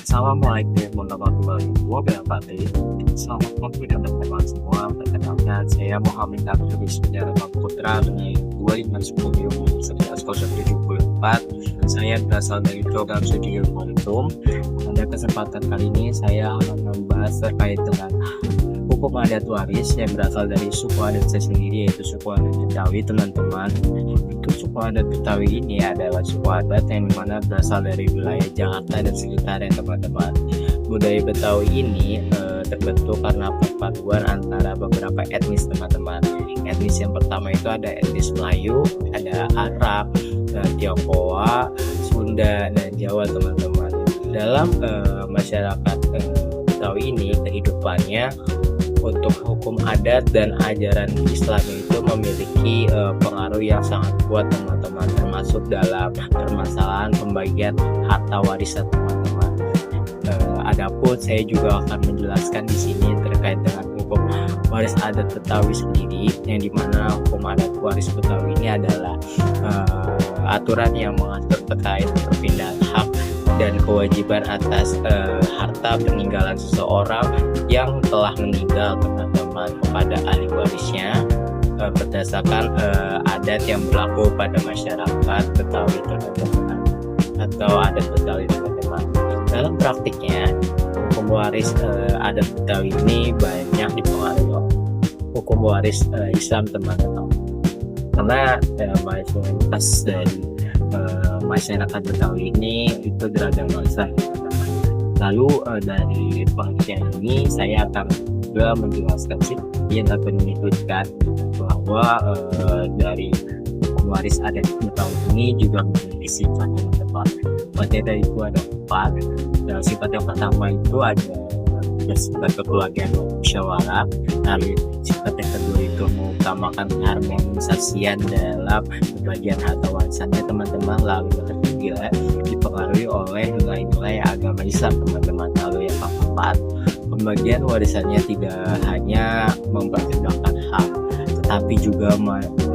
Assalamualaikum warahmatullahi wabarakatuh. Selamat waktu dan teman-teman semua. Perkenalkan, saya Muhammad Abdul Sudara Putra dengan 2510-1174. Saya berasal dari program studi Momentum. Pada kesempatan kali ini saya akan membahas terkait dengan hukum adat waris yang berasal dari suku adat saya sendiri, yaitu suku adat Betawi, teman-teman. Untuk suku adat Betawi ini adalah suku adat yang dimana berasal dari wilayah Jakarta dan sekitarnya, teman-teman. Budaya Betawi ini terbentuk karena perpaduan antara beberapa etnis, teman-teman. Etnis yang pertama itu ada etnis Melayu, ada Arab, Tionghoa, Sunda, dan Jawa, teman-teman. Dalam masyarakat Betawi ini, kehidupannya untuk hukum adat dan ajaran Islam itu memiliki pengaruh yang sangat kuat, teman-teman, termasuk dalam permasalahan pembagian harta warisan, teman-teman. Adapun saya juga akan menjelaskan di sini terkait dengan hukum waris adat Betawi sendiri, yang dimana hukum adat waris Betawi ini adalah aturan yang mengatur terkait perpindahan hak dan kewajiban atas harta peninggalan seseorang yang telah meninggal, teman-teman, kepada ahli warisnya berdasarkan adat yang berlaku pada masyarakat Betawi, teman-teman, atau adat Betawi, teman-teman. Dalam praktiknya, hukum waris adat Betawi ini banyak dipengaruhi oleh hukum waris Islam, teman-teman, karena mayoritas dari masyarakat Betawi ini itu beragama Islam. Lalu dari pengertian ini saya akan juga menjelaskan sedikit atau menyebutkan bahwa dari waris adat Betawi ini juga memiliki sifat yang tepat. Sifatnya itu ada 4. Dan sifat yang pertama itu ada sifat kekeluargaan musyawarah. Lalu sifat yang kedua itu mengutamakan harmonisasian dalam pembagian harta warisannya, teman-teman. Lalu yang ketiga dipengaruhi oleh nilai-nilai agama Islam, teman-teman. Lalu yang keempat, pembagian warisannya tidak hanya mempertimbangkan hak, tetapi juga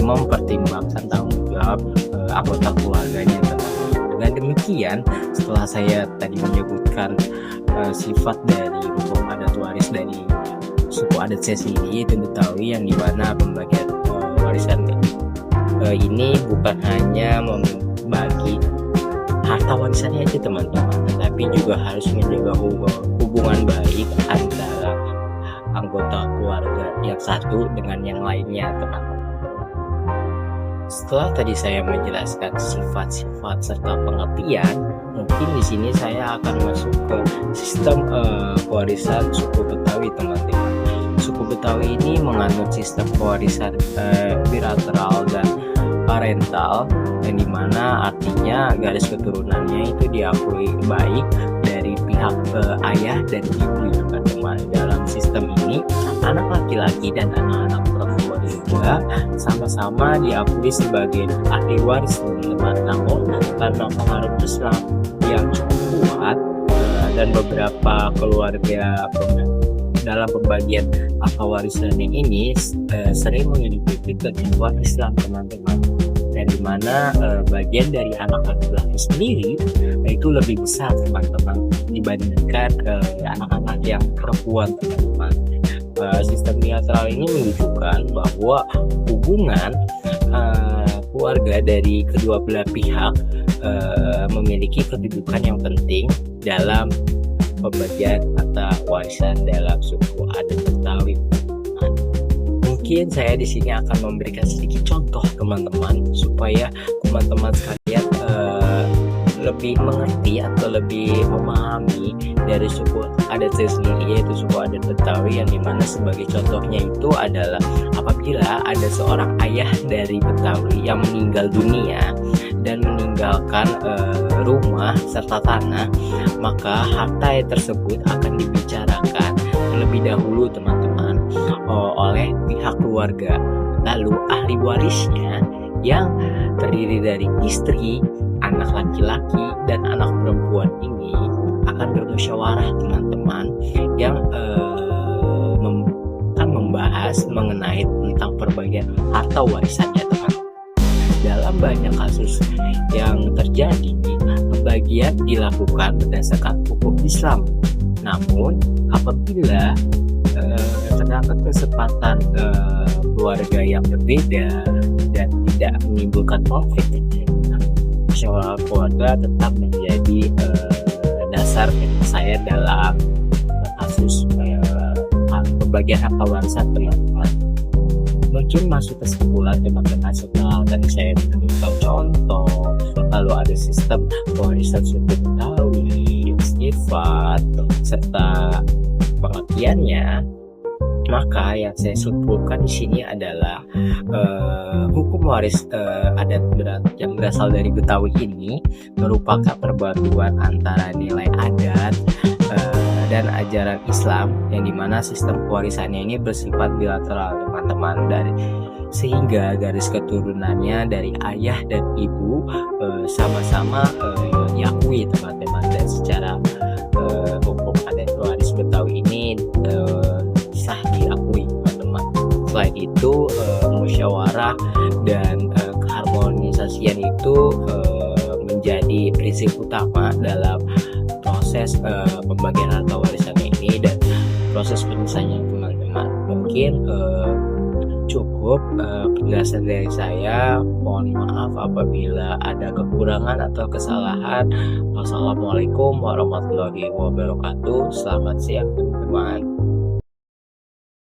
mempertimbangkan tanggung jawab anggota keluarganya, teman-teman. Dengan demikian, setelah saya tadi menyebutkan sifat dari hukum adat waris dari suku adat saya sendiri, yaitu Betawi, yang dimana pembagian warisan ini bukan hanya membagi harta warisannya aja, teman-teman, tetapi juga harus menjaga hubungan baik antara anggota keluarga yang satu dengan yang lainnya, teman-teman. Setelah tadi saya menjelaskan sifat-sifat serta pengertian, mungkin di sini saya akan masuk ke sistem pewarisan suku Betawi, teman-teman. Suku Betawi ini menganut sistem pewarisan bilateral dan parental, yang dimana artinya garis keturunannya itu diakui baik dari pihak ayah dan ibu, teman-teman. Dalam sistem ini, anak laki-laki dan anak-anak perempuan juga sama-sama diakui sebagai ahli waris, teman-teman. Namun karena pengaruh Islam yang cukup kuat dan beberapa keluarga dalam pembagian harta warisannya ini sering mengikuti ketentuan Islam, teman-teman, dan dimana bagian dari anak laki-laki sendiri itu lebih besar, teman-teman, dibandingkan anak-anak yang perempuan, teman-teman. Sistem bilateral ini menunjukkan bahwa hubungan keluarga dari kedua belah pihak memiliki kedudukan yang penting dalam pembagian harta warisan dalam suku adat Betawi. Mungkin saya di sini akan memberikan sedikit contoh, teman-teman, supaya teman-teman sekalian lebih mengerti atau lebih memahami dari suku adat saya sendiri, yaitu suku adat Betawi, yang dimana sebagai contohnya itu adalah apabila ada seorang ayah dari Betawi yang meninggal dunia dan meninggalkan rumah serta tanah, maka harta tersebut akan dibicarakan terlebih dahulu, teman-teman, oleh pihak keluarga. Lalu ahli warisnya yang terdiri dari istri, anak laki-laki, dan anak perempuan ini akan bermusyawarah, teman-teman, yang akan membahas mengenai tentang perbagian harta warisannya, teman. Dalam banyak kasus yang terjadi, pembagian dilakukan berdasarkan hukum Islam. Namun apabila terdapat kesempatan keluarga yang berbeda dan tidak menimbulkan konflik, musyawarah keluarga tetap menjadi dasar saya dalam kasus pembagian harta warisan teman-teman. Mungkin masuk kesimpulan teman-teman setelah tadi saya memberikan contoh, lalu ada sistem warisan suku betawi, sifat serta pengertiannya. Maka yang saya simpulkan di sini adalah hukum waris adat yang berasal dari Betawi ini merupakan perpaduan antara nilai adat dan ajaran Islam, yang dimana sistem pewarisannya ini bersifat bilateral teman-teman, dari sehingga garis keturunannya dari ayah dan ibu sama-sama diakui teman-teman, dan secara hukum adat waris Betawi ini sah diakui teman-teman. Selain itu musyawarah dan keharmonisasian itu menjadi prinsip utama dalam proses pembagian harta warisan ini dan proses penyelesaiannya teman-teman. Mungkin cukup penjelasan dari saya. Mohon maaf apabila ada kekurangan atau kesalahan. Wassalamualaikum warahmatullahi wabarakatuh. Selamat siang teman-teman.